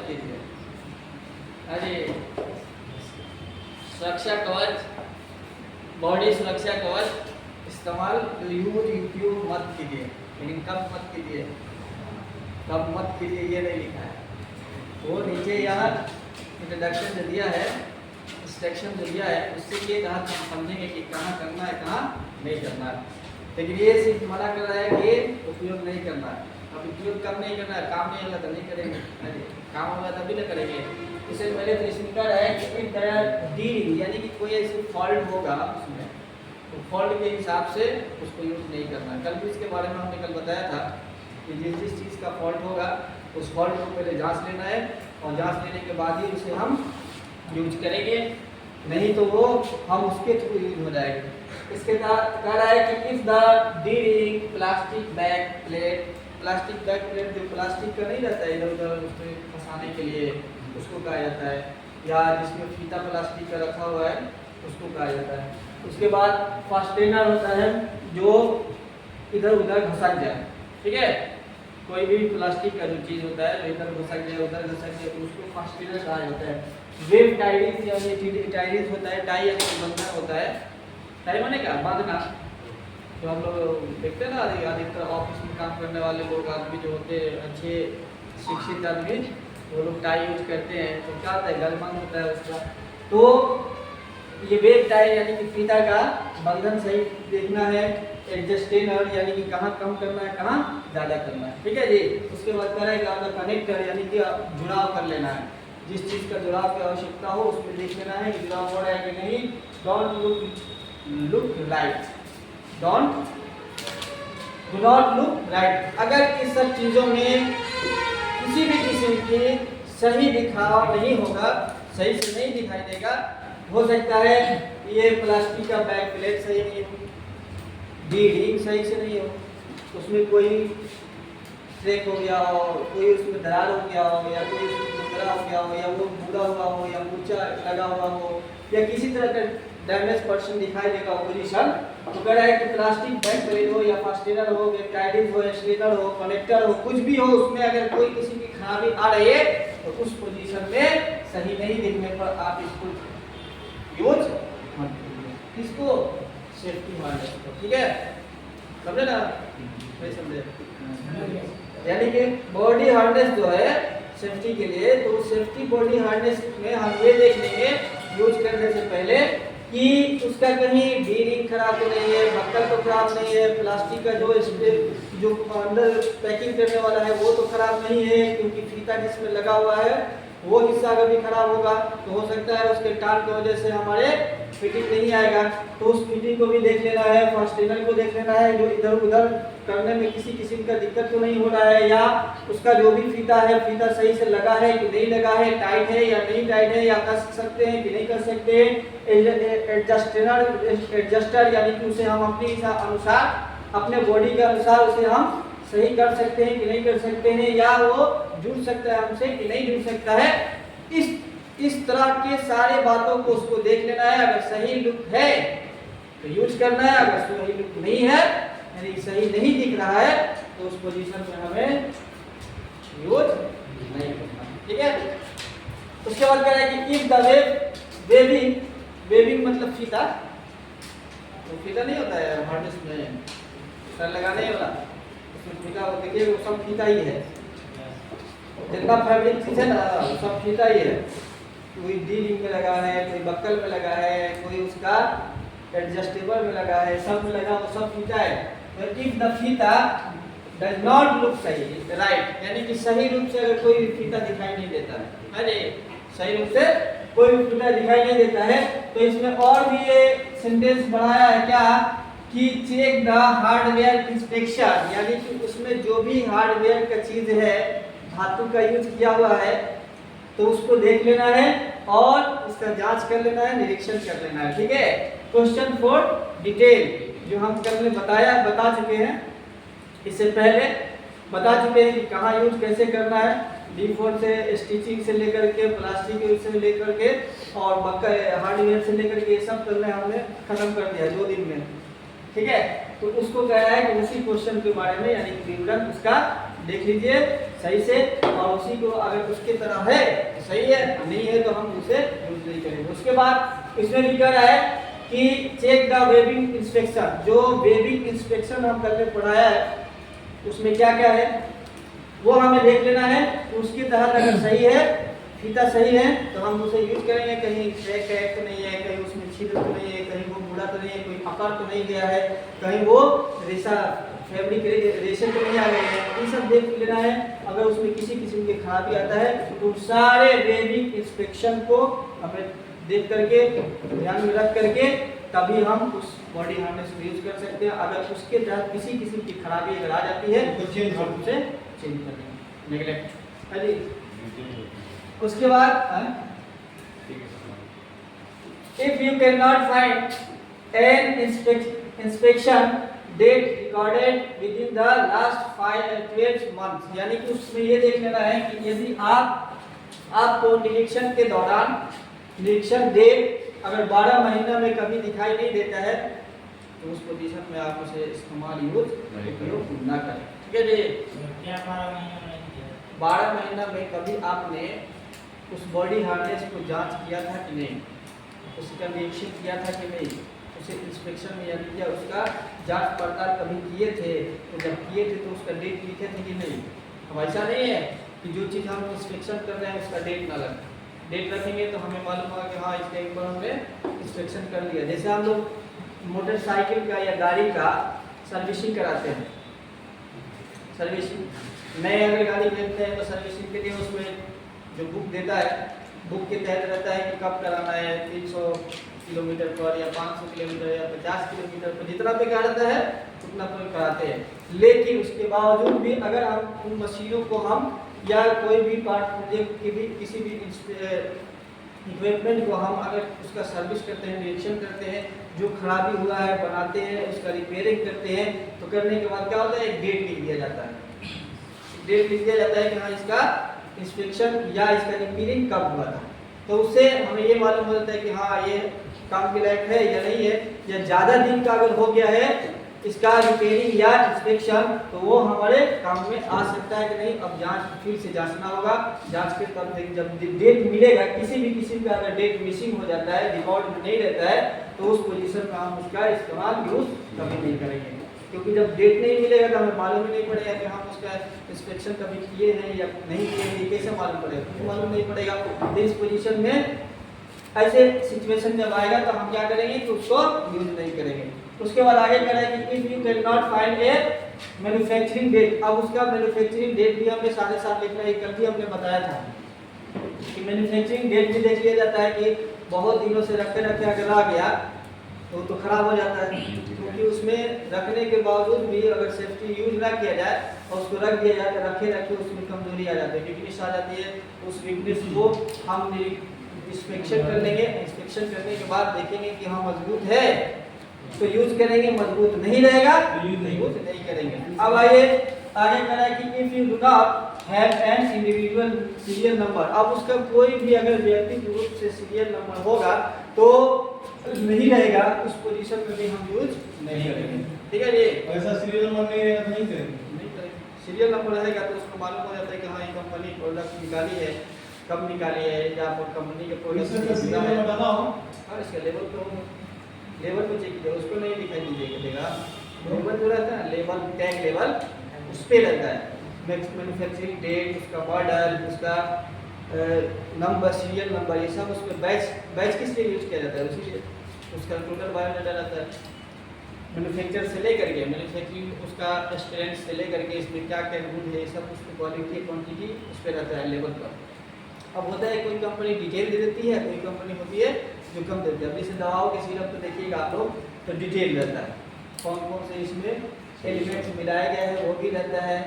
कीजिए। अरे सुरक्षा कवच, बॉडी सुरक्षा कवच इस्तेमाल यूज मत कीजिए, लेकिन कब मत कीजिए, कब मत कीजिए ये नहीं लिखा है। वो नीचे यहाँ इंट्रोडक्शन जो दिया है, इंस्ट्रक्शन जो दिया है, उससे ये कहा हम समझेंगे कि कहाँ करना है कहाँ नहीं करना है। लेकिन ये सिर्फ मना कर रहा है कि उपयोग नहीं करना है। अब उपयोग कब नहीं करना है, काम नहीं होगा तो नहीं करेंगे, अरे काम होगा तभी ना करेंगे। इससे पहले तो इसमें कह रहा है कि इफ देयर डीलिंग, यानी कि कोई ऐसी फॉल्ट होगा उसमें, तो फॉल्ट के हिसाब से उसको यूज नहीं करना। कल भी इसके बारे में हमने कल बताया था कि जिस जिस चीज़ का फॉल्ट होगा उस फॉल्ट को पहले जांच लेना है, और जांच लेने के बाद ही उसे हम यूज करेंगे, नहीं तो वो हम उसके थ्रू यूज हो जाएगा। इसके कह रहा है कि if the dealing plastic bag plate, plastic bag plate जो प्लास्टिक का नहीं रहता है इधर उधर उसमें फंसाने के लिए, उसको कहा जाता है, या जिसमें फीता प्लास्टिक का रखा हुआ है उसको कहा जाता है। उसके बाद फास्टेनर होता है जो इधर उधर घसक जाए, ठीक है, कोई भी प्लास्टिक का जो चीज़ होता है जो इधर घसक जाए उधर घसक जाए तो उसको फास्टेनर कहा जाता है। वेब टाइडिंग यानी टाइडिंग होता है, टाई यानी बंधना होता है, टाई माने क्या, बांधना। तो हम लोग देखते हैं ना अधिकतर ऑफिस में काम करने वाले लोग आदमी जो होते हैं अच्छे शिक्षित आदमी, वो लोग टाई यूज करते हैं, तो क्या होता है गलबंद होता है उसका। तो ये वेब टाई यानी कि फीता का बंधन सही देखना है, एडजस्टेनर यानी कि कहाँ कम करना है कहाँ ज़्यादा करना है, ठीक है जी। उसके बाद करेगा आपका कनेक्टर यानी कि जुड़ाव कर लेना है, जिस चीज़ का जुड़ाव की आवश्यकता हो उसमें देख लेना है कि जुड़ाव हो रहा है कि नहीं। Don't look right, do not look right. अगर इस सब चीज़ों में किसी भी किस्म की सही दिखावा नहीं होगा, सही से नहीं दिखाई देगा, हो सकता है ये प्लास्टिक का बैग प्लेट सही नहीं हो, डीलिंग सही से नहीं हो, उसमें कोई ट्रैक हो गया हो, कोई उसमें दरार हो गया हो, या कोई उसमें टुकड़ा हो गया हो, या वो मुड़ा हुआ हो, या मूर्छा लगा हुआ हो, या किसी तरह का डैमेज पर्सन दिखाई देगा पोजीशन। तो कह रहा है कि प्लास्टिक बैग प्लेट हो या फास्टेनर हो, टाइडिंग हो, स्ट्रेनर हो, कनेक्टर हो, कुछ भी हो, उसमें अगर कोई किसी की खराबी आ रही है तो उस पोजीशन में सही नहीं दिखने पर आप इसको यूज मत कीजिए। इसको सेफ्टी मार्जिन को, ठीक है, समझे ना, नहीं समझे। यानी कि बॉडी हार्नेस जो है सेफ्टी के लिए, तो सेफ्टी बॉडी हार्नेस में हम ये देख लेंगे यूज करने से पहले कि उसका कहीं डीलिंग खराब तो नहीं है, बक्कल तो खराब नहीं है, प्लास्टिक का जो अंदर पैकिंग करने वाला है वो तो खराब नहीं है, क्योंकि फीता जिसमें लगा हुआ है वो हिस्सा अगर भी खराब होगा तो हो सकता है उसके टाल की वजह से हमारे फिटिंग नहीं आएगा, तो उस फिटिंग को भी देख लेना है, फास्टेनर को देख लेना है, जो इधर उधर करने में किसी किस्म का दिक्कत तो नहीं हो रहा है, या उसका जो भी फीता है फीता सही से लगा है कि नहीं लगा है, टाइट है या नहीं टाइट है, या कस सकते हैं कि नहीं कर सकते हैं। एडजस्टर यानी कि उसे हम अपने अनुसार अपने बॉडी के अनुसार उसे हम सही कर सकते हैं कि नहीं कर सकते हैं, या वो जुड़ सकता है हमसे कि नहीं जुड़ सकता है। इस तरह के सारे बातों को उसको देख लेना है। अगर सही लुक है तो यूज करना है, अगर सही लुक नहीं है यानी सही नहीं दिख रहा है तो उस पोजीशन में हमें यूज नहीं करना, ठीक है। उसके बाद कह रहा है कि इफ द वेविंग मतलब फीता, तो फीता नहीं होता है हार्नेस में सर लगाने वाला, उसमें फीता वो देखिए वो सब फीता ही है, जितना फैब्रिक चीज है ना वो सब फीता ही है। कोई डीलिंग में लगा है, कोई बक्कल में लगा है, कोई उसका एडजस्टेबल में लगा है, सब में लगा वो सब फीता है। तो इफ द फीता डज नॉट लुक सही राइट, यानी कि सही रूप से अगर कोई फीता दिखाई नहीं देता है, अरे सही रूप से कोई भी फीता दिखाई नहीं देता है, तो इसमें और भी ये सेंटेंस बढ़ाया है क्या कि चेक द हार्डवेयर इंस्पेक्शन, यानी कि उसमें जो भी हार्डवेयर का चीज है, धातु का यूज किया हुआ है, तो उसको देख लेना है और उसका जांच कर लेना है, निरीक्षण कर लेना है, ठीक है। क्वेश्चन फॉर डिटेल जो हम कल में बता चुके हैं, इससे पहले बता चुके हैं कि कहाँ यूज कैसे करना है, D4 से स्टिचिंग से लेकर के प्लास्टिक से लेकर के और हार्डवेयर से लेकर के ये सब करना हमने खत्म कर दिया 2 दिन में, ठीक है। तो उसको कह रहा है कि उसी क्वेश्चन के बारे में यानी विवरण उसका देख लीजिए। सही से, और उसी को अगर उसके तरह है तो सही है, नहीं है तो हम उसे यूज नहीं करेंगे। उसके बाद इसमें भी कह रहा है कि चेक द वेबिंग इंस्पेक्शन। जो वेबिंग इंस्पेक्शन हम कल में पढ़ाया है उसमें क्या क्या है वो हमें देख लेना है। उसके तहत अगर सही है, फीता सही है, तो हम उसे यूज करेंगे। कहीं क्रैक तो नहीं है, कहीं उसमें छिद्र तो नहीं है, कहीं वो मुड़ा तो नहीं है, कोई आकार तो नहीं गया है, कहीं वो रेशा फैब्रिक रेशे तो नहीं आ गए हैं, ये सब देख लेना है। अगर उसमें किसी किस्म की खराबी आता है तो सारे वेबिंग इंस्पेक्शन को हमें देख करके ध्यान में रख करके तभी हम उस बॉडी हार्नेस को यूज कर सकते हैं। अगर उसके तहत किसी किस्म की खराबी अगर आ जाती है तो हम उसे चेंज कर देंगे, नेगलेक्ट है जी। उसके बाद if you can not find an inspection date recorded within the last 12 months, यानी कि उसमें ये देख लेना है कि यदि आपको निरीक्षण के दौरान निरीक्षण डेट अगर 12 महीना में कभी दिखाई नहीं देता है तो उस पोजीशन में आप उसे इस्तेमाल उपयोग ना करें। ठीक है जी। 12 महीना में कभी आपने उस बॉडी हार्नेस को जांच किया था कि नहीं, उसका निरीक्षण किया था कि नहीं, उसे इंस्पेक्शन में यानी क्या उसका जांच पड़ताल कभी किए थे, तो जब किए थे तो उसका डेट लिखे थे कि नहीं। अब ऐसा नहीं है कि जो चीज़ हम इंस्पेक्शन कर रहे हैं उसका डेट ना लगे। डेट रखेंगे तो हमें मालूम होगा कि हाँ इसके एक बार हमने इंस्पेक्शन कर लिया। जैसे हम लोग मोटरसाइकिल का या गाड़ी का सर्विसिंग कराते हैं, सर्विसिंग नए अगर गाड़ी लेते हैं तो सर्विसिंग के लिए उसमें जो बुक देता है, बुक के तहत रहता है कि कब कराना है, 300 किलोमीटर पर या 500 किलोमीटर या 50 किलोमीटर पर, जितना पे रहता है उतना पर कराते हैं। लेकिन उसके बावजूद भी अगर हम उन मशीनों को हम या कोई भी पार्ट की भी किसी भी इक्विपमेंट को हम अगर उसका सर्विस करते हैं, निरीक्षण करते हैं, जो खराबी हुआ है बनाते हैं, उसका रिपेयरिंग करते हैं, तो करने के बाद क्या होता है एक डेट लिख दिया जाता है। डेट लिख दिया जाता है कि हाँ इसका इंस्पेक्शन या इसका रिपेयरिंग कब हुआ था, तो उससे हमें ये मालूम हो जाता है कि हाँ ये काम के लायक है या नहीं है, या ज़्यादा दिन का अगर हो गया है इसका रिपेयरिंग या इंस्पेक्शन तो वो हमारे काम में आ सकता है कि नहीं। अब जांच फिर से जांचना होगा, जांच के तब जब डेट मिलेगा, किसी भी किसी का अगर डेट मिसिंग हो जाता है, रिकॉर्ड में नहीं रहता है, तो उस पोजीशन में हम उसका इस्तेमाल यूज कभी नहीं करेंगे, क्योंकि जब डेट नहीं मिलेगा तो हमें मालूम ही नहीं पड़ेगा कि हम उसका इंस्पेक्शन कभी किए हैं या नहीं किए हैं, कैसे मालूम पड़ेगा, कुछ मालूम नहीं पड़ेगा। तो इस पोजीशन में ऐसे सिचुएशन जब आएगा तो हम क्या करेंगे कि उसको यूज नहीं करेंगे। उसके बाद आगे कह रहा है कि if you can not find a manufacturing date, अब उसका मैन्युफैक्चरिंग डेट भी हमने सारे साथ लिखना है, कल भी हमने बताया था कि मैन्युफैक्चरिंग डेट भी देख लिया जाता है कि बहुत दिनों से रखे रखे अगर आ गया तो खराब हो जाता है, क्योंकि उसमें रखने के बावजूद भी अगर सेफ्टी यूज ना किया जाए और उसको रख दिया जाए तो रखे रखे उसमें कमजोरी आ जाती है, वीकनेस आ जाती है। उस वीकनेस को हम इंस्पेक्शन कर लेंगे, इंस्पेक्शन करने के बाद देखेंगे कि हाँ मजबूत है तो यूज करेंगे, मजबूत नहीं रहेगा तो यूज नहीं करेंगे। अब आइए आगे कह रहा है कि if you do not have an individual serial number, अब उसका कोई भी अगर व्यक्तिगत रूप से सीरियल नंबर होगा तो नहीं रहेगा, उस पोजीशन में भी हम यूज नहीं करेंगे। ठीक है, ये ऐसा सीरियल नंबर नहीं रहेगा तो नहीं करेंगे। सीरियल नंबर रहेगा तो उसको मालूम हो जाता है कि हाँ ये कंपनी प्रोडक्ट निकाली है, कब निकाली है, या फिर कंपनी के प्रोडक्ट और इसका लेवल तो लेवल पे चेक कीजिए, उसको नहीं दिखाई दीजिएगा। लेवल जो रहता है लेवल टैग लेवल उस पे रहता है, मैन्युफैक्चरिंग डेट, उसका मॉडल, उसका नंबर, सीरियल नंबर, ये सब उसमें बैच किस लिए यूज किया जाता है, उसी उसका टोटल बायोडाटा रहता है। मैन्युफैक्चर से लेकर के मैन्युफैक्चरिंग उसका स्ट्रेंथ से लेकर के इसमें क्या क्या गुण है, सब उसकी क्वालिटी क्वांटिटी उस पर रहता है लेवल पर। अब होता है कोई कंपनी डिटेल दे देती है, कोई कंपनी होती है जो कम देती है। अब जैसे दवाओं के सिरप तो देखिएगा आप लोग तो डिटेल रहता है, कौन कौन से इसमें एलिमेंट्स मिलाया गया है वो भी रहता है,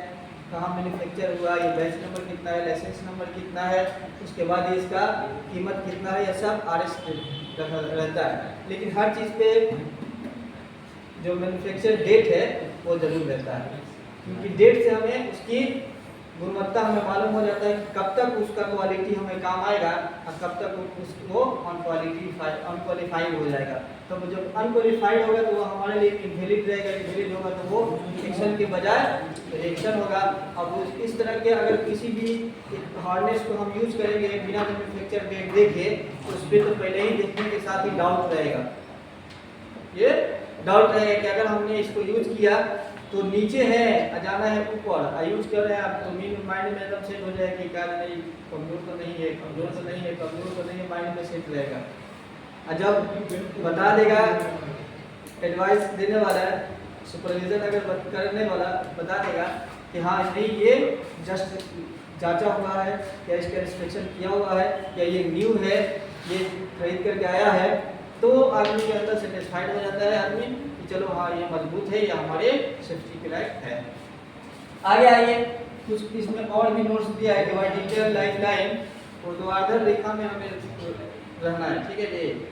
कहाँ मैन्युफैक्चर हुआ, ये बैच नंबर कितना है, लाइसेंस नंबर कितना है, उसके बाद इसका कीमत कितना है, यह सब RS रहता है। लेकिन हर चीज़ पे जो मैन्युफैक्चर डेट है वो जरूर रहता है, क्योंकि डेट से हमें उसकी गुणवत्ता हमें मालूम हो जाता है कि कब तक उसका क्वालिटी हमें काम आएगा और कब तक वो अनक्वालिफाइड हो जाएगा। तो जब अनक्वालिफाइड होगा तो वो हमारे लिए इनवैलिड रहेगा, इनवैलिड होगा तो वो एक्शन के बजाय रिएक्शन होगा। अब इस तरह के अगर किसी भी हार्नेस को हम यूज करेंगे बिना मैन्युफैक्चर के देखे तो उस पर तो पहले ही देखने के साथ ही डाउट रहेगा, ये डाउट रहेगा कि अगर हमने इसको यूज किया तो नीचे है जाना है ऊपर, यूज कर रहे हैं आप तो माइंड में एकदम सेट हो जाएगा कि क्या नहीं कमजोर तो नहीं है, कमजोर तो नहीं है, कमजोर तो नहीं है, माइंड में सेट रहेगा। और जब बता देगा एडवाइस देने वाला है, सुपरविजन अगर करने वाला बता देगा कि हाँ नहीं ये जस्ट जांचा हुआ है या इसका इंस्पेक्शन किया हुआ है या ये न्यू है, ये खरीद करके आया है, तो आदमी के अंदर सेटिस्फाइड हो जाता है आदमी कि चलो हाँ ये मजबूत है, ये हमारे सेफ्टी के लायक है। आगे आइए, कुछ इसमें और भी नोट्स दिया है कि वर्टिकल लाइन ऊर्ध्वाधर रेखा में हमें रहना है, ठीक है जी।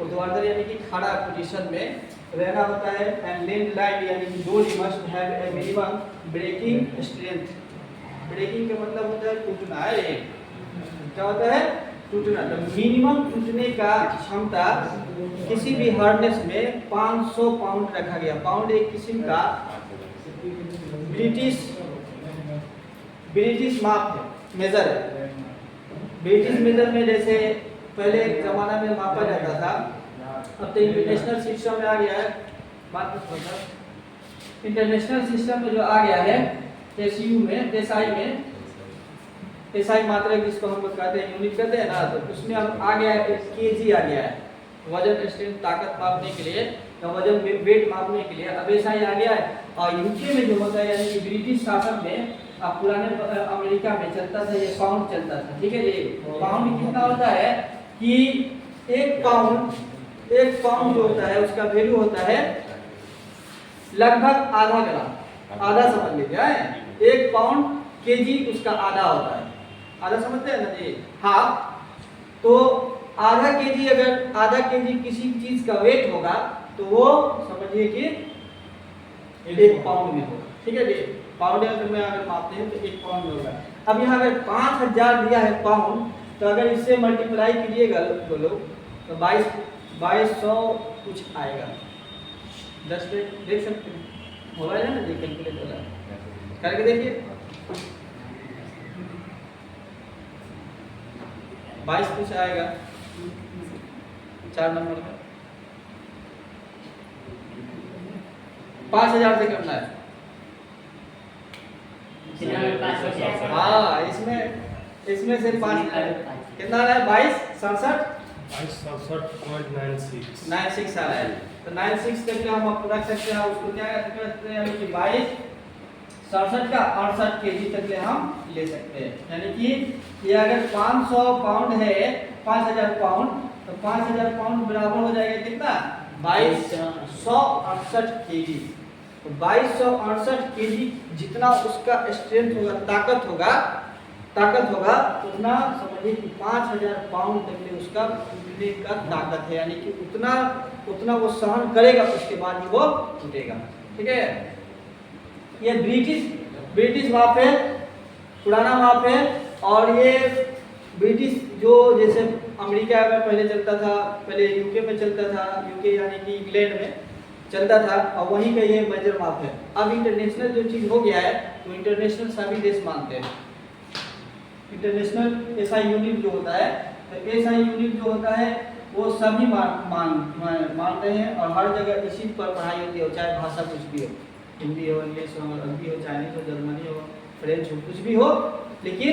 ऊर्ध्वाधर यानी कि खड़ा पोजीशन में रहना होता है। एंड लेन लाइन यानी कि डोरी must have a minimum breaking strength. Breaking का मतलब होता है टूटना है, क्या होता है टूटना। तो मिनिमम टूटने का क्षमता किसी भी हार्नेस में 500 पाउंड रखा गया। पाउंड एक किस्म का ब्रिटिश माप है, मेजर है। ब्रिटिश मेजर में जैसे पहले जमाना में मापा जाता था, अब तो इंटरनेशनल सिस्टम में आ गया है। इंटरनेशनल सिस्टम में जो आ गया है एसयू में, एसआई मात्रक जिसको हम लोग कहते हैं, यूनिट कहते हैं ना, तो उसमें अब आ गया है केजी आ गया है, वजन स्ट्रेंथ ताकत मापने के लिए या वजन वेट मापने के लिए अब एसआई आ गया है। और यूके में जो होता है यानी कि ब्रिटिश शासन में, अब पुराने अमेरिका में चलता था ये पाउंड चलता था, ठीक है जी। पाउंड कितना होता है कि एक पाउंड जो होता है उसका वैल्यू होता है लगभग आधा ग्राम, आधा समझ लीजिए। एक पाउंड केजी उसका आधा होता है, आधा समझते हैं ना जी, हाफ। तो आधा केजी, अगर आधा केजी किसी चीज का वेट होगा तो वो समझिए कि 1 पाउंड में होगा, ठीक है जी। पाउंड में अगर मापते हैं तो 1 पाउंड में होगा। अब यहाँ अगर 5000 दिया है पाउंड, तो अगर इससे मल्टीप्लाई कीजिएगा बोलो तो 2200 कुछ आएगा। 10 देख सकते हैं, मोबाइल है ना जी, कैलकुलेट वाला करके देखिए। 22 कुछ आएगा 4 नंबर का। 5000 से करना है। हाँ, इसमें से 5 कितना आ रहा है? 2267.96 आ रहा है। तो 96 करके हम आप रख सकते हैं, उसको क्या करते हैं यानी कि 2267 का 68 केजी तक ले हम ले सकते हैं। यानी कि ये अगर 500 पाउंड है, 5000 पाउंड, तो 5000 पाउंड बराबर हो जाएगा कितना? 2268 केजी। तो 2268 केजी जितना उसका स्ट्रेंथ होगा, ताकत होगा उतना समझिए कि 5000 पाउंड तक के उसका टूटने का ताकत है, यानी कि उतना वो सहन करेगा, उसके बाद ही वो टूटेगा, ठीक है। ये ब्रिटिश माप है, पुराना माप है। और ये ब्रिटिश जो जैसे अमेरिका में पहले चलता था, पहले यूके में चलता था, यूके यानी कि इंग्लैंड में चलता था, और वहीं का ये मेजर माप है। अब इंटरनेशनल जो चीज़ हो गया है तो इंटरनेशनल सभी देश मानते हैं। इंटरनेशनल एसआई यूनिट जो होता है, तो एसआई यूनिट जो होता है वो सभी मानते हैं, और हर जगह इसी पर पढ़ाई होती है, चाहे भाषा कुछ भी हो, हिंदी हो, इंग्लिश हो, अरबी हो, चाइनीज हो, जर्मनी हो, फ्रेंच हो, कुछ भी हो, लेकिन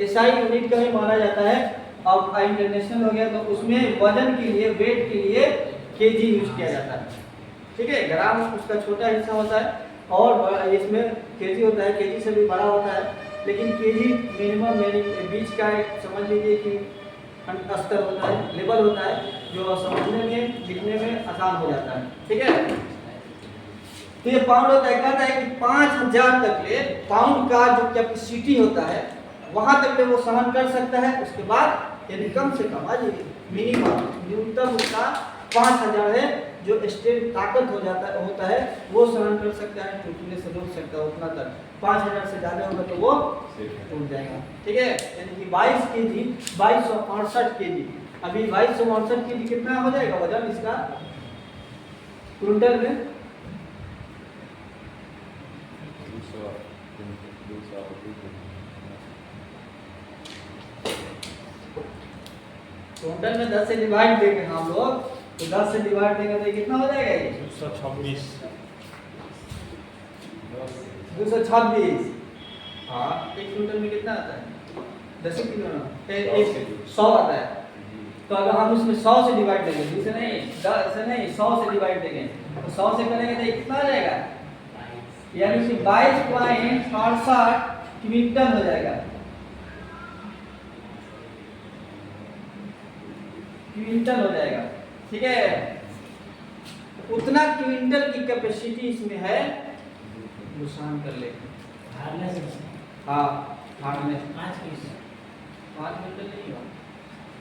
एसआई यूनिट का ही माना जाता है। अब इंटरनेशनल हो गया तो उसमें वजन के लिए, वेट के लिए केजी यूज किया जाता है, ठीक है। ग्राम उसका छोटा हिस्सा होता है और इसमें केजी होता है, केजी से भी बड़ा होता है, लेकिन केजी मिनिमम बीच का एक समझ लीजिए कि स्तर होता है, लेवल होता है, जो समझने में, लिखने में आसान हो जाता है, ठीक है। तो ये पाउंड होता है, कहता है कि 5000 तक ले पाउंड का जो कैपेसिटी होता है वहां तक ले वो सहन कर सकता है। उसके बाद यदि कम से कम मिनिमम न्यूनतम उसका 5000 है, जो स्ट्रेंथ ताकत होता है वो सहन कर सकता है, टूटने से रोक सकता है उतना तक। 5000 से ज़्यादा होगा तो वो टूट जाएगा। ठीक है, यानी कि 22 kg 2268 kg। अभी 2268 kg कितना हो जाएगा वजन इसका क्विंटल में? क्विंटल में 10 से डिवाइड देंगे हम लोग, तो 10 से डिवाइड देंगे तो कितना हो जाएगा ये? 226। 226। हाँ, एक क्विंटल में कितना आता है? 10 किलो ना, 100 आता है। तो अगर हम उसमें 100 से डिवाइड देंगे, 2 से नहीं, 10 से नहीं, 100 से डिवाइड देंगे, तो 100 से करेंगे तो कितना आ जाएगा? यानी कि 22.68 क्विंटल हो जाएगा। क्विंटल हो जाएगा। ठीक है, उतना क्विंटल की कैपेसिटी इसमें है। नुकसान कर ले हाँ, हार्डनेस 5 क्विंटल नहीं हुआ।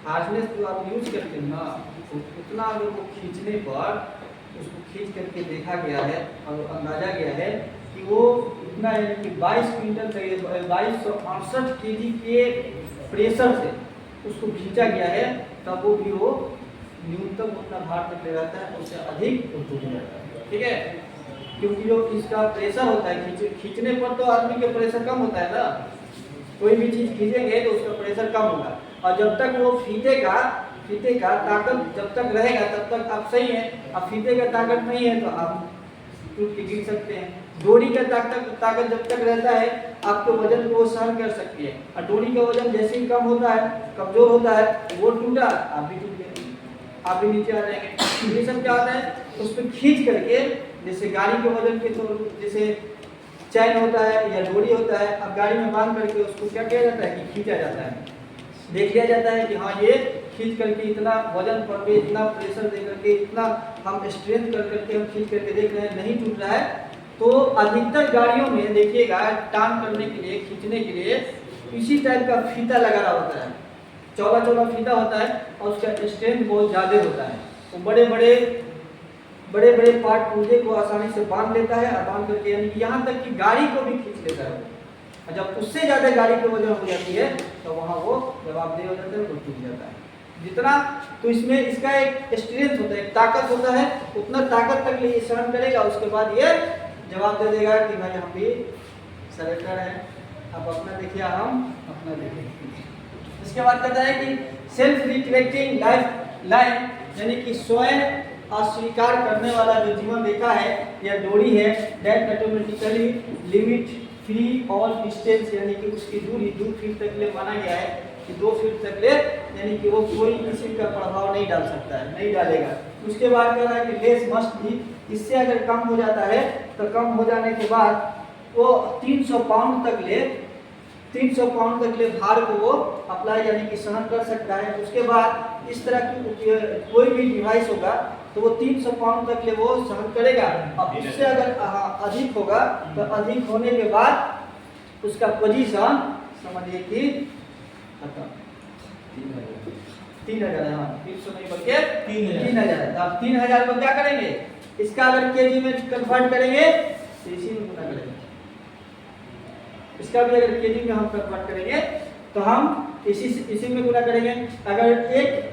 हार्डनेस तो आप यूज करते हैं ना, तो उतना अगर वो खींचने पर उसको खींच करके देखा गया है और अंदाजा गया है कि वो इतना, यानी कि 22 क्विंटल 2268 kg के प्रेशर से उसको खींचा गया है, तब वो भी वो न्यूनतम उतना भार तक ले जाता है, उससे अधिक वो टूट जाता है। ठीक है, क्योंकि जो इसका प्रेशर होता है खींचने पर तो आदमी के प्रेशर कम होता है ना, कोई भी चीज़ खींचेंगे तो उसका प्रेशर कम होगा, और जब तक वो फीते का ताकत जब तक रहेगा तब तक आप सही है। अब फीते का ताकत नहीं है तो आप टूट के गिर सकते हैं। डोरी का ताकत जब तक रहता है आपके वजन को सहन कर सकती है, और डोरी का वजन जैसे ही कम होता है, कमजोर होता है, वो टूटा आप भी टूट गए, आप भी नीचे आ जाएंगे। ये सब क्या होता है, उसमें खींच करके, जैसे गाड़ी के वजन के तो जैसे चैन होता है या डोरी होता है, अब गाड़ी में बांध करके उसको क्या किया जाता है कि खींचा जाता है, देख लिया जाता है कि हाँ ये खींच करके इतना वजन पर पे इतना प्रेशर दे करके इतना हम स्ट्रेंथ कर करके हम खींच करके देख रहे हैं, नहीं टूट रहा है। तो अधिकतर गाड़ियों में देखिएगा टान करने के लिए, खींचने के लिए इसी टाइप का फीता लगा रहा होता है, चौड़ा फीता होता है, और उसका स्ट्रेंथ बहुत ज़्यादा होता है। तो बड़े बड़े पार्ट पुर्जे को आसानी से बांध लेता है, और बांध करके यानी कि यहाँ तक कि गाड़ी को भी खींच लेता है। और जब उससे ज़्यादा गाड़ी की वजन हो जाती है तो वहाँ वो जवाबदेह हो जाता है, वो टूट जाता है। जितना तो इसमें इसका एक स्ट्रेंथ होता है, एक ताकत होता है, उतना ताकत तक ये सहन करेगा, उसके बाद ये जवाब दे देगा कि भाई हम भी सरेंडर हैं, अब अपना देखिए, हम अपना देखिए। इसके बाद कहता है कि सेल्फ रिट्रैक्टिंग लाइन, यानी कि स्वयं अस्वीकार करने वाला जो जीवन रेखा है या डोरी है, that automatically limit free all distance, यानी कि उसकी दूरी 2 फीट तक ले माना गया है कि 2 फीट तक ले, यानी कि वो कोई किसी का प्रभाव नहीं डाल सकता है, नहीं डालेगा। उसके बाद कह रहा है कि लेस मस्ट भी, इससे अगर कम हो जाता है तो कम हो जाने के बाद वो 300 पाउंड तक ले भार को वो अप्लाई यानी कि सहन कर सकता है। उसके बाद इस तरह की कोई भी डिवाइस होगा तो वो 300 पाउंड तक ले वो सहन करेगा। अब इससे अगर अधिक होगा तो अधिक होने के बाद उसका पोजीशन समझिए कि खत्म, 3000 है, 300 नहीं बल्कि 3000 है। अब 3000 को क्या करेंगे, इसका अगर केजी में कन्वर्ट करेंगे तो इसी में गुना करेंगे, इसका भी अगर केजी में हम कन्वर्ट करेंगे तो हम इसी में गुना करेंगे। अगर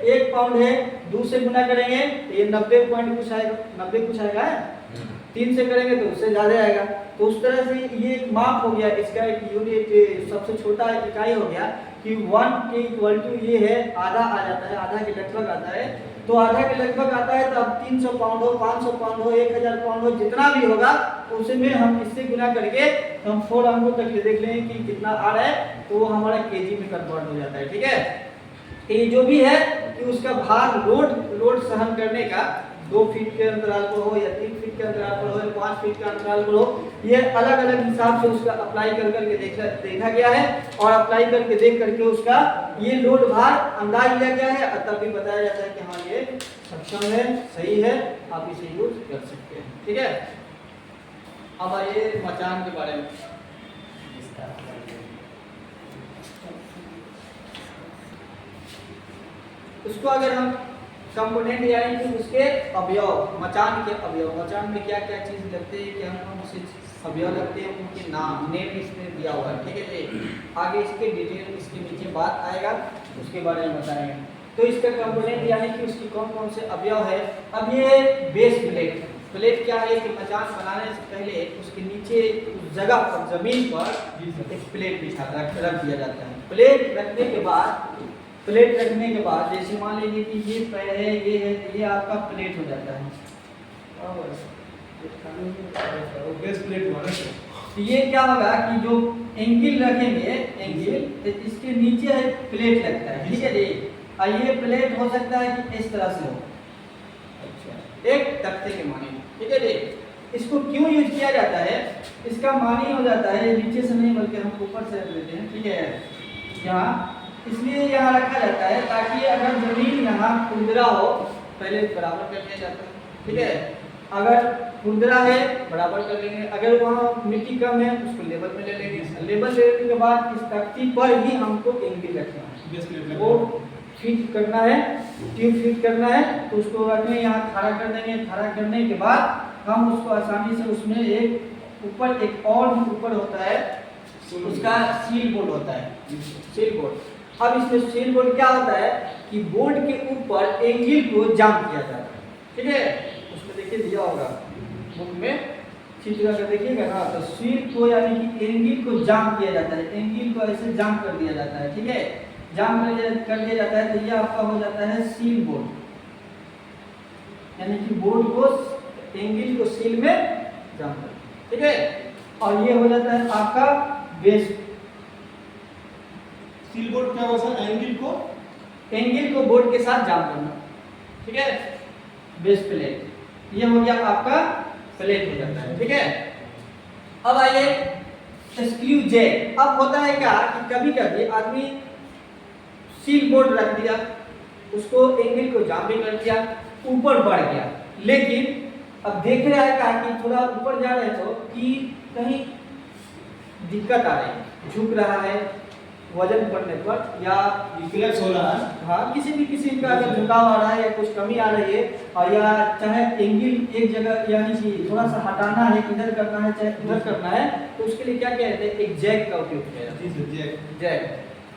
एक पाउंड है 2 से गुना करेंगे तो ये 90 पॉइंट कुछ आएगा, 90 कुछ आएगा, 3 से करेंगे तो उससे ज़्यादा आएगा। तो उस तरह से ये एक माप हो गया, इसका एक यूनिट सबसे छोटा इकाई हो गया कि 1 के इक्वल टू ये है, आधा आ जाता है, आधा के लगभग आता है। तो आधा के लगभग आता है तो अब 300 पाउंड हो, 500 पाउंड हो, 1000 पाउंड हो, जितना भी होगा उसमें हम इससे गुना करके हम 4 अंकों तक देख लेंगे कि कितना आ रहा है, तो वो हमारा केजी में कन्वर्ट हो जाता है। ठीक है, तो ये जो भी है कि उसका भार लोड सहन करने का 2 फीट के अंतराल पर हो या 3 फीट के अंतराल पर हो या 5 फीट के अंतराल पर हो, ये अलग अलग हिसाब से उसका अप्लाई करके देखा गया है, और अप्लाई करके देख करके उसका ये लोड भार अंदाज लिया गया है, और तब भी बताया जाता है कि हाँ ये सक्षम है, सही है, आप इसे यूज कर सकते हैं। ठीक है, अब आइए मचान के बारे में। उसको अगर हम कंपोनेंट यानी कि उसके अवयव, मचान के अवयव, मचान में क्या क्या चीज लगते हैं, क्या हम उसे अवयव लगते हैं उनके नाम नेम इसमें दिया हुआ है, ठीक है जी। आगे इसके डिटेल इसके नीचे बात आएगा, उसके बारे में बताएंगे। तो इसका कंपोनेंट यानी कि उसकी कौन कौन से अवयव है। अब ये बेस प्लेट, प्लेट क्या है कि मचान बनाने से पहले उसके नीचे उस जगह पर जमीन पर एक प्लेट बिछा रख दिया जाता है। प्लेट रखने के बाद जैसे मान लीजिए कि ये पैर है, ये है, ये आपका प्लेट हो जाता है। बेस प्लेट हुआ ना। तो ये क्या होगा कि जो एंगल रखेंगे, एंगल तो इसके नीचे एक प्लेट लगता है, ठीक है जी। और ये प्लेट हो सकता है कि इस तरह से हो, अच्छा, एक तख्ते के माने, ठीक है जी। इसको क्यों यूज किया जाता है, इसका मानी हो जाता है नीचे से नहीं बल्कि हम ऊपर से रख लेते हैं, ठीक है। यहाँ इसलिए यहाँ रखा जाता है ताकि अगर जमीन यहाँ खुरदरा हो पहले बराबर कर दिया जाता है, ठीक है। अगर खुरदरा है बराबर कर लेंगे, अगर वहाँ मिट्टी कम है उसको लेवल में ले लेंगे। लेवल लेने के बाद इस तख्ती पर ही हमको एंगल रखना है, वो फिट करना है, ट्यूब फिट करना है। तो उसको रखने यहाँ खड़ा कर देंगे। खड़ा करने के बाद हम उसको आसानी से उसमें एक ऊपर एक और भी ऊपर होता है, उसका सील बोर्ड होता है, सील बोर्ड। अब इसमें सील बोर्ड क्या होता है कि बोर्ड के ऊपर एंगल को जाम किया जाता है, ठीक है। उसमें देखिए दिया होगा बुक में, चित्र अगर देखिएगा ना तो सील को यानी कि एंगल को जाम किया जाता है, एंगल को ऐसे जाम कर दिया जाता है, ठीक है। जाम कर दिया जाता है तो ये आपका हो जाता है सील बोर्ड, यानी कि बोर्ड को एंगल को सील में जाम कर, ठीक है। और ये हो जाता है आपका बेस। सील बोर्ड क्या होता है, एंगल को बोर्ड के साथ जाम करना, ठीक है। बेस प्लेट ये हो गया आपका प्लेट हो जाता है, ठीक है। अब आइए स्क्रू जैक। अब होता है क्या कि कभी कभी आदमी सील बोर्ड रख दिया, उसको एंगल को जाम भी कर दिया, ऊपर बढ़ गया, लेकिन अब देख रहा है क्या कि थोड़ा ऊपर जा रहे तो कि कहीं दिक्कत आ रही है, झुक रहा है वजन बढ़ने पर या रिफ्लेक्स हो रहा है, हाँ किसी भी किस्म का अगर झुकाव आ रहा है या कुछ कमी आ रही है, और या चाहे एंगल एक जगह यानी कि थोड़ा सा हटाना है, इधर करना है चाहे उधर करना है, तो उसके लिए क्या कहते हैं, एक जैक का उपयोग किया जाता है। जैक,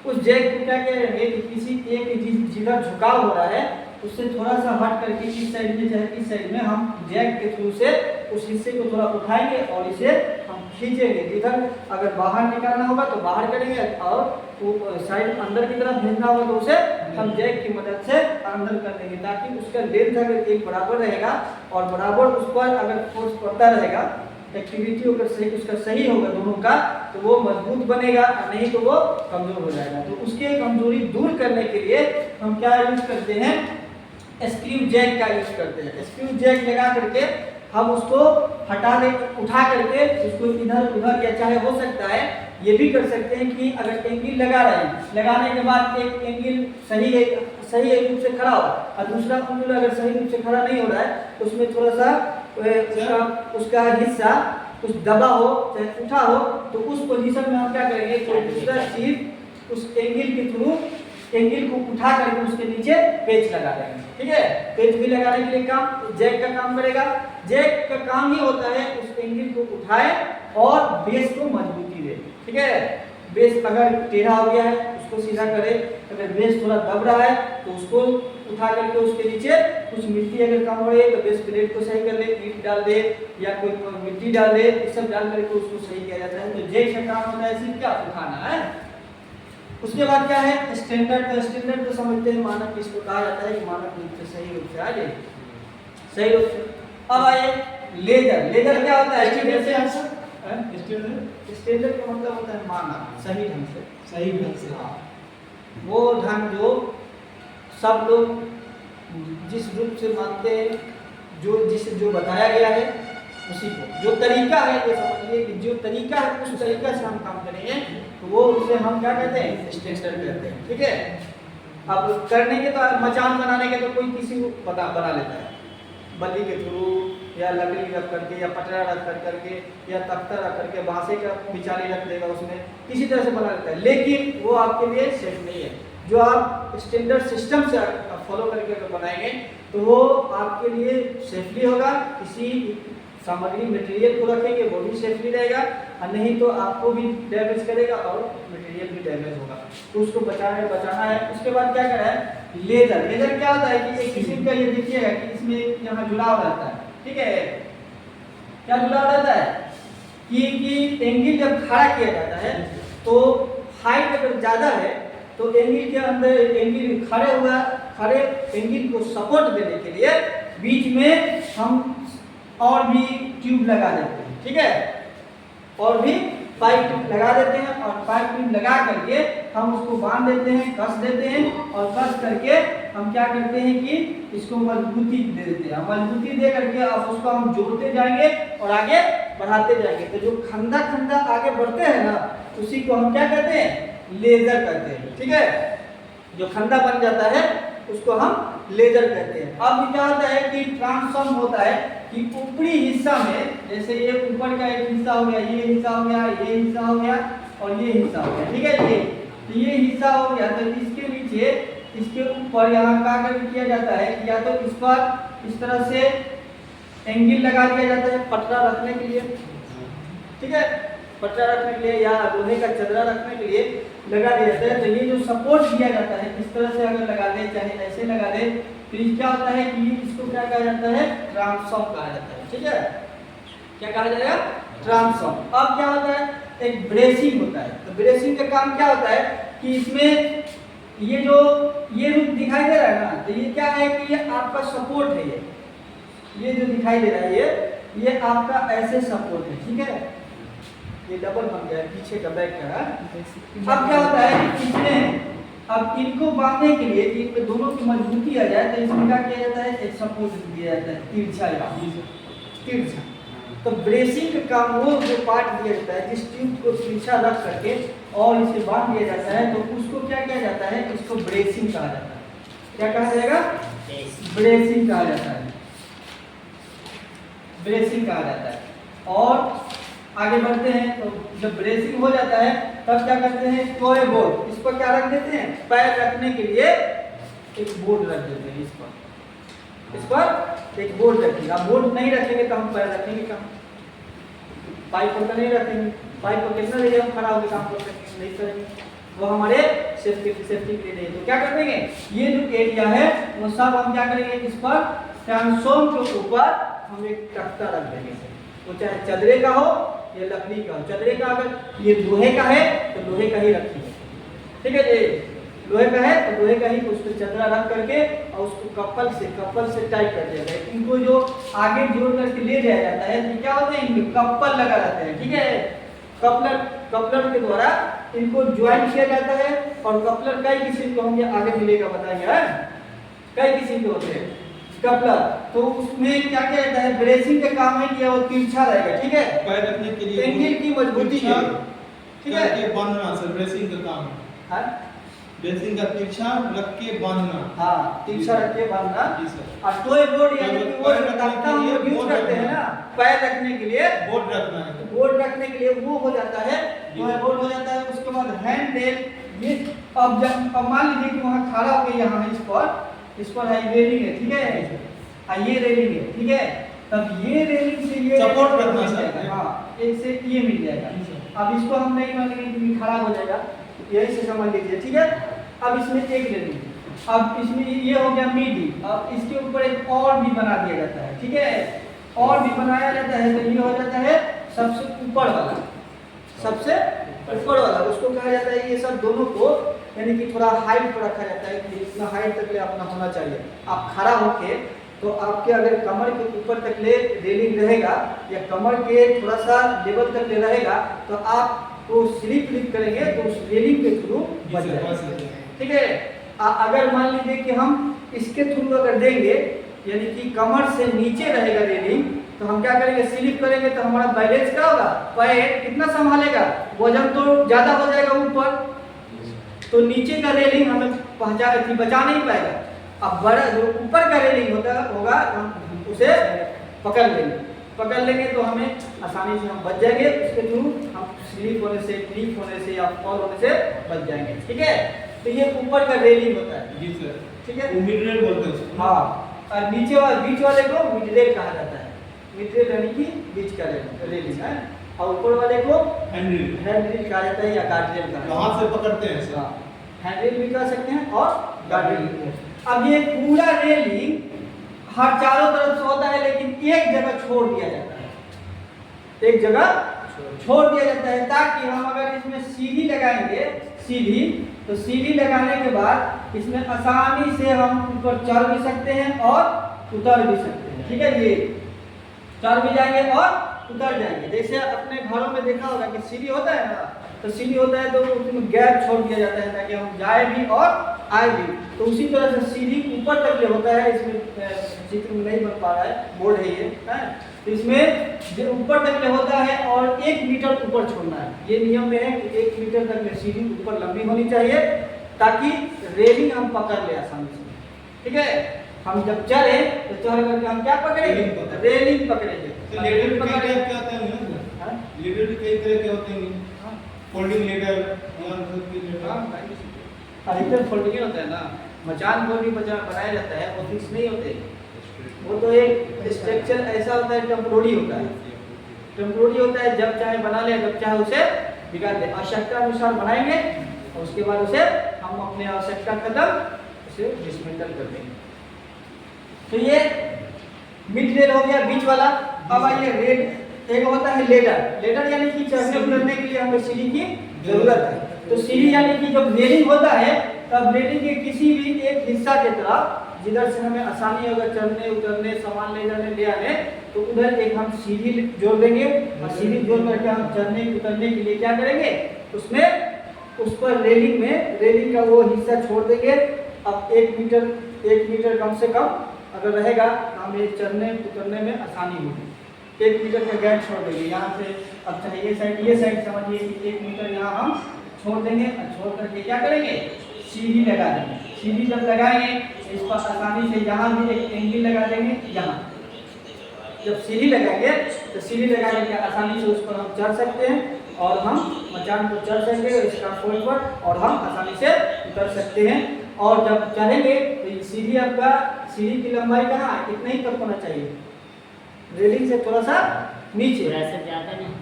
उस जैक को क्या कहेंगे कि किसी एक जिधर झुकाव हो रहा है उससे थोड़ा सा हट करके इस साइड में चाहे इस साइड में हम जैक के थ्रू से उस हिस्से को थोड़ा उठाएंगे और इसे हम खींचेंगे। इधर अगर बाहर निकालना होगा तो बाहर करेंगे, और वो साइड अंदर की तरफ भेजना होगा तो उसे हम जैक की मदद से अंदर कर देंगे, ताकि उसका लेंथ अगर एक बराबर रहेगा और बराबर उस पर अगर फोर्स पड़ता रहेगा, एक्टिविटी अगर सही उसका सही होगा दोनों का, तो वो मजबूत बनेगा, नहीं तो वो कमजोर हो जाएगा। तो उसके कमजोरी दूर करने के लिए हम क्या यूज करते हैं, स्क्रू जैक का यूज करते हैं। स्क्रू जैक लगा करके हम उसको हटा दे, उठा करके उसको इधर उधर, या चाहे हो सकता है ये भी कर सकते हैं कि अगर एंगल लगा रहे हैं, लगाने के बाद एक एंगल सही रूप से खड़ा हो और दूसरा एंगल अगर सही रूप से खड़ा नहीं हो रहा है तो उसमें थोड़ा सा उसका हिस्सा कुछ दबा हो चाहे उठा हो, तो उस पोजीशन में हम क्या करेंगे, कोई दूसरा चीज उस एंगल के थ्रू एंगल को उठा करके उसके नीचे पेच लगा देंगे, ठीक है। पेच भी लगाने के लिए काम जैक का काम करेगा। जैक का काम ही होता है उस एंगल को उठाए और बेस को मजबूती दे, ठीक है। बेस अगर टेढ़ा हो गया है उसको सीधा करे, अगर बेस थोड़ा दब रहा है तो उसको उठा करके उसके नीचे कुछ मिट्टी अगर कम हो रही है तो बेस प्लेट को सही कर ले, ईंट डाल दे या कोई मिट्टी डाल दे, ये सब डाल करके उसको सही किया जाता है। तो जैक का काम होता है सिर्फ क्या उठाना है। उसके बाद क्या है, स्टैंडर्ड। तो स्टैंडर्ड तो समझते हैं मानक, इसको कहा जाता है कि मानक रूप से सही रूप से आ जाए, सही रूप से। अब आइए लेजर। लेजर क्या होता है, स्टैंडर्ड का मतलब होता है मानक, सही ढंग से, सही ढंग से, हाँ वो ढंग जो सब लोग जिस रूप से मानते हैं, जो बताया गया है उसी को, जो तरीका है ये समझिए कि जो तरीका है उस तरीका से हम काम करेंगे तो वो उसे हम क्या कहते हैं, स्टैंडर्ड कहते हैं, ठीक है। अब करने के तो मचान बनाने के तो कोई किसी को बना लेता है, बल्ली के थ्रू या लकड़ी रख करके या पटरा रख करके या तख्ता रख करके बांसे का बिचाली रख देगा, उसमें किसी तरह से बना लेता है, लेकिन वो आपके लिए सेफ नहीं है। जो आप स्टैंडर्ड सिस्टम से फॉलो करके अगर बनाएंगे तो वो आपके लिए सेफली होगा, किसी सामग्री मटेरियल को रखेंगे वो भी सेफली रहेगा, और नहीं तो आपको भी डैमेज करेगा और मटेरियल भी डैमेज होगा, तो उसको बचाना है। उसके बाद क्या करना है, लेजर। लेजर क्या होता है कि एक किस्म का, ये देखिएगा कि इसमें यहाँ जुड़ाव रहता है, ठीक है, क्या जुड़ाव रहता है कि एंगल जब खड़ा किया जाता है तो हाइट अगर ज़्यादा है तो एंगल के अंदर, एंगल खड़े एंगल को सपोर्ट देने के लिए बीच में हम और भी ट्यूब लगा देते हैं, ठीक है, और भी पाइप ट्यूब लगा देते हैं, और पाइप ट्यूब लगा करके हम उसको बांध देते हैं, कस देते हैं, और कस करके हम क्या करते हैं कि इसको मजबूती दे देते हैं। मजबूती दे करके अब उसको हम जोड़ते जाएंगे और आगे बढ़ाते जाएंगे, तो जो खंदा आगे बढ़ते हैं ना, उसी को हम क्या कहते हैं, लेजर कहते हैं, ठीक है। जो खंदा बन जाता है उसको हम लेजर कहते हैं। अब क्या होता है कि ट्रांसफॉर्म होता है कि ऊपरी हिस्सा में, जैसे ये ऊपर का एक हिस्सा हो गया, ये हिस्सा हो गया, ये हिस्सा हो गया और ये हिस्सा हो गया, ठीक है। तो ये हिस्सा हो गया, तो इसके नीचे, इसके ऊपर यहाँ क्या किया जाता है कि या तो इस पर इस तरह से एंगल लगा दिया जाता है पटरा रखने के लिए, ठीक है, पटरा रखने के लिए या लोहे का चदरा रखने के लिए लगा दिया जाता है। तो ये जो सपोर्ट दिया जाता है इस तरह से अगर लगा दे, चाहे ऐसे लगा दे, तो ये क्या होता है कि इसको क्या कहा जाता है, ट्रांसफॉर्म कहा जाता है, ठीक है। क्या कहा जाएगा, ट्रांसफॉर्म। अब क्या होता है, एक ब्रेसिंग होता है। तो ब्रेसिंग का काम क्या होता है कि इसमें ये जो ये रूप दिखाई दे रहा है ना, तो ये क्या है कि ये आपका सपोर्ट है, ये जो दिखाई दे रहा है ये आपका ऐसे सपोर्ट है, ठीक है। ये डबल बन गया है, पीछे का बैक का। अब क्या होता है कि इसमें अब इनको बांधने के लिए कि इनमें दोनों की मजबूती आ जाए, तो इसमें क्या किया जाता है, एक सपोर्ट दिया जाता है तिरछा। तो ब्रेसिंग का काम वो जो पार्ट दिया जाता है जिस ट्यूब को तिरछा रख करके और इसे बांध दिया जाता है, तो उसको क्या किया जाता है, इसको ब्रेसिंग कहा जाता है। क्या कहा जाएगा, ब्रेसिंग कहा जाता है, ब्रेसिंग कहा जाता है। और आगे बढ़ते हैं, तो जब ब्रेसिंग हो जाता है तब क्या करते हैं, टॉय बोर्ड, इस पर क्या रख देते हैं, पैर रखने के लिए एक बोर्ड रख देते हैं, इस पर एक बोर्ड रखेंगे। अब बोर्ड नहीं रखेंगे तो हम पैर रखेंगे कहाँ, पाइप पर नहीं रखेंगे, पाइप पर कितना देर हम खड़ा होकर काम कर सकते नहीं करेंगे, वो हमारे सेफ्टी के लिए नहीं। तो क्या कर देंगे, ये जो एरिया है वो सब हम क्या करेंगे, इस पर ट्रांसफॉर्म के ऊपर हम एक तख्ता रख देंगे, वो चाहे चदरे का हो या लकड़ी का हो। चदरे का अगर ये लोहे का है तो लोहे का ही रखेंगे, ठीक है जी, लोहे का है तो लोहे का ही उस पर चदरा रख करके और उसको कपल से टाइट कर दिया जाए। इनको जो आगे जोड़ करके ले जाया जाता है तो क्या होता है, इनमें कपल लगा रहता है, ठीक है। कपलर के द्वारा इनको ज्वाइन किया जाता है, और कपलर कई किस्म के होंगे, आगे मिलेगा बताएंगे, कई किस्म के होते हैं कपलर। तो उसमें क्या किया जाता है, ब्रेसिंग का काम है कि वो तिरछा रहेगा, ठीक है, पैर रखने के लिए एंगल की मजबूती के लिए, ठीक है, करके बांधना सर, ब्रेसिंग का काम है। हाँ, ब्रेसिंग का तिरछा रख के बांधना, हाँ, तिरछा रख के बांधना। जी सर। और टॉय बोर्ड यानी कि वो तख्ता हम लोग यूज करते हैं ना पैर रखने के लिए, बोर्ड रखना है, बोर्ड रखने के लिए वो हो जाता है, टॉय बोर्ड हो जाता है। उसके बाद हैंड रेल, ये अब मान लीजिए कि वहाँ खड़ा हो गया, यहाँ इस पर है रेलिंग है, ठीक है, ये रेलिंग है, ठीक है, तब ये रेलिंग से ये सपोर्ट रखना सर, हाँ, एक से ये मिल जाएगा। अब इसको हम नहीं मानेंगे कि खड़ा हो जाएगा, यही से समझ लीजिए, ठीक है। अब इसमें एक रेलिंग, अब इसमें ये हो गया मीडी, अब इसके ऊपर एक और भी बना दिया जाता है, ठीक है, और भी बनाया जाता है, तो ये हो जाता है सबसे ऊपर वाला, सबसे ऊपर वाला, उसको कहा जाता है। ये सब दोनों को यानी कि थोड़ा हाइट पर रखा जाता है कि इतना हाइट तक ले अपना होना चाहिए। आप खड़ा होके तो आपके अगर कमर के ऊपर तक ले रेलिंग रहेगा या कमर के थोड़ा सा लेवल तक ले रहेगा, तो आप तो स्लिप करेंगे तो उस रेलिंग के थ्रू बच जाएगा, ठीक है। अगर मान लीजिए कि हम इसके थ्रू अगर देंगे यानी कि कमर से नीचे रहेगा रेलिंग, तो हम क्या करेंगे, स्लिप करेंगे तो हमारा बैलेंस क्या होगा, पैर कितना संभालेगा, वजन तो ज्यादा हो जाएगा ऊपर, तो नीचे का रेलिंग हमें बचा नहीं पाएगा। अब बड़ा जो ऊपर का रेलिंग होगा हम उसे पकड़ लेंगे तो हमें आसानी से हम बच जाएंगे, उसके थ्रू हम स्लिप होने से, क्लिप होने से या फॉल होने से बच जाएंगे, ठीक है। तो ये ऊपर का रेलिंग होता है, जी सर, ठीक है, वो मिड रेल बोलते हैं। हाँ, और नीचे वाले बीच वाले को मिड रेल कहा जाता है। मिड रेल यानी कि बीच का रेलिंग है, और ऊपर वाले को हैंडरिल कहा जाता है या गार्ड रेल कहा जाता है। हाथ से पकड़ते हैं सर। हैंडरिल भी कह सकते हैं और गार्ड रेल भी। अब ये पूरा रेलिंग हर चारों तरफ से होता है, लेकिन एक जगह छोड़ दिया जाता है, एक जगह छोड़ दिया जाता है, ताकि हम अगर इसमें सीढ़ी लगाएंगे, सीढ़ी, तो सीढ़ी लगाने के बाद इसमें आसानी से हम ऊपर चढ़ भी सकते हैं और उतर भी सकते हैं। ठीक है, ये चढ़ भी जाएंगे और उतर जाएंगे। जैसे अपने घरों में देखा होगा कि सीढ़ी होता है ना, तो सीढ़ी होता है तो उसमें गैप छोड़ दिया जाता है ताकि हम जाए भी और आए भी। तो उसी तरह से सीढ़ी ऊपर तक ले होता है, इसमें चित्र में नहीं बन पा रहा है, बोर्ड है ये, है तो इसमें जो ऊपर तक ले होता है और 1 मीटर ऊपर छोड़ना है। ये नियम में है कि 1 मीटर तक ले सीढ़ी ऊपर लंबी होनी चाहिए, ताकि रेलिंग हम पकड़ ले आसानी से। ठीक है, हम जब चले तो चढ़ करके हम क्या पकड़ेंगे, रेलिंग पकड़ेंगे। लेडर भी कई टाइप के होते हैं ना, लेडर भी कई तरह के होते हैं, फोल्डिंग लेडर या अधिकतर फोल्डिंग होता है ना, मचान को भी बनाया जाता है, वो फिक्स नहीं होते, वो तो एक स्ट्रक्चर ऐसा होता है, टेम्पोररी होता है, टेम्पोररी होता है, जब चाहे बना ले, जब चाहे उसे बिगाड़ दे। आवश्यकता अनुसार बनाएंगे और उसके बाद उसे हम अपने आवश्यकता खत्म उसे डिसमेंटल कर देंगे। तो ये मिड रेल हो गया, बीच वाला। अब आइए रेल, एक होता है लेडर। लेडर यानी कि चढ़ने उतरने के लिए हमें सीढ़ी की जरूरत है। तो सीढ़ी यानी कि जब रेलिंग होता है तब रेलिंग के किसी भी एक हिस्सा के तरफ जिधर से हमें आसानी होगा चढ़ने उतरने, सामान ले जाने ले आने, तो उधर एक हम सीढ़ी जोड़ देंगे और सीढ़ी जोड़ करके हम चढ़ने उतरने के लिए क्या करेंगे, उसमें उस पर रेलिंग में रेलिंग का वो हिस्सा छोड़ देंगे। अब 1 मीटर कम से कम अगर रहेगा तो हमें चढ़ने उतरने में आसानी होगी। 1 मीटर का गैप छोड़ देंगे यहाँ से। अब चाहे ये साइड समझिए कि 1 मीटर यहाँ हम छोड़ देंगे और छोड़ करके क्या करेंगे, सीढ़ी लगा देंगे। सीढ़ी जब लगाएंगे इस पर आसानी से यहाँ भी एक एंगल लगा देंगे। यहाँ जब सीढ़ी लगाएंगे तो सीढ़ी लगाने के आसानी से उस पर हम चढ़ सकते हैं और हम मचान को चढ़ सकेंगे इसका फोल्ड पर, और हम आसानी से उतर सकते हैं। और जब चढ़ेंगे तो ये सीढ़ी आपका, सीढ़ी की लंबाई कहाँ है, इतना ही तक होना चाहिए, रेलिंग से थोड़ा सा नीचे, ज़्यादा नहीं,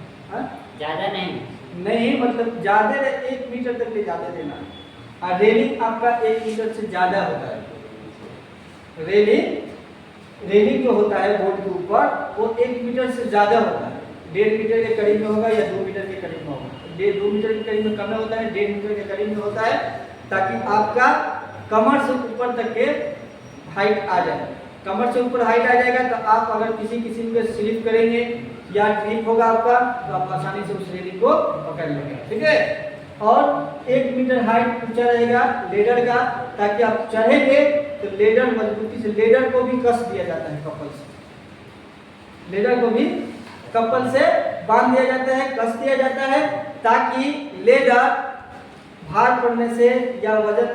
ज़्यादा नहीं, मतलब ज़्यादा 1 मीटर तक ले जाते देना। और रेलिंग आपका 1 मीटर से ज़्यादा होता है। रेलिंग जो होता है बोर्ड के ऊपर वो 1 मीटर से ज़्यादा होता है, 1.5 मीटर के करीब में होगा या 2 मीटर के करीब में होगा। 2 मीटर के करीब में कम होता है, 1.5 मीटर के करीब में होता है, ताकि आपका कमर से ऊपर तक के हाइट आ जाए। कमर से ऊपर हाइट आ जाएगा तो आप अगर किसी किस्म के स्लिप करेंगे या ट्रिप होगा आपका तो आप आसानी से उस रेलिंग को पकड़ लेंगे। ठीक है, और 1 मीटर हाइट ऊंचा रहेगा लेडर का, ताकि आप चढ़ेंगे तो लेडर मजबूती से, लेडर को भी कस दिया जाता है कपल से, लेडर को भी कपल से बांध दिया जाता है, कस दिया जाता है, ताकि लेडर भार पड़ने से या वजन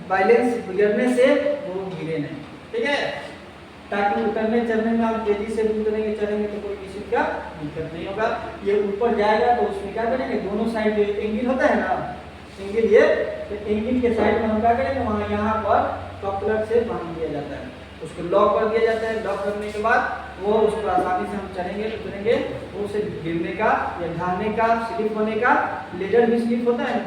बैलेंस बिगड़ने से वो गिरे नहीं। ठीक है, ताकि उतरने चढ़ने में आप तेजी से उतरेंगे चढ़ेंगे तो कोई किसी का दिक्कत नहीं होगा। ये ऊपर जाएगा तो उसमें क्या करेंगे, दोनों साइड जो एंगल होता है ना, एंगल ये, तो एंगल के साइड में हम क्या करेंगे, वहाँ यहाँ पर कपलर से बांध दिया जाता है, उसको लॉक कर दिया जाता है। लॉक करने के बाद वो उस पर आसानी से हम चढ़ेंगे उतरेंगे, वो उसे गिरने का या ढाने का, स्लिप होने का, लेडर भी स्लिप होता है ना,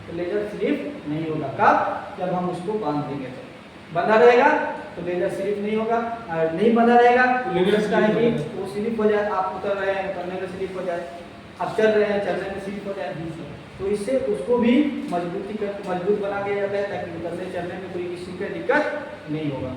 तो लेडर स्लिप नहीं होगा। कब, जब हम उसको बांध देंगे। बंधा रहेगा तो लेडर स्लिप नहीं होगा, और नहीं बंधा रहेगा तो लेडर का है कि वो स्लिप हो जाए, आप उतर रहे हैं उतरने में स्लिप हो जाए, आप चल रहे हैं चलने में स्लिप हो जाए, तो इससे उसको भी मजबूत बना दिया जाता है, ताकि उतरने चढ़ने में कोई किसी का दिक्कत नहीं होगा।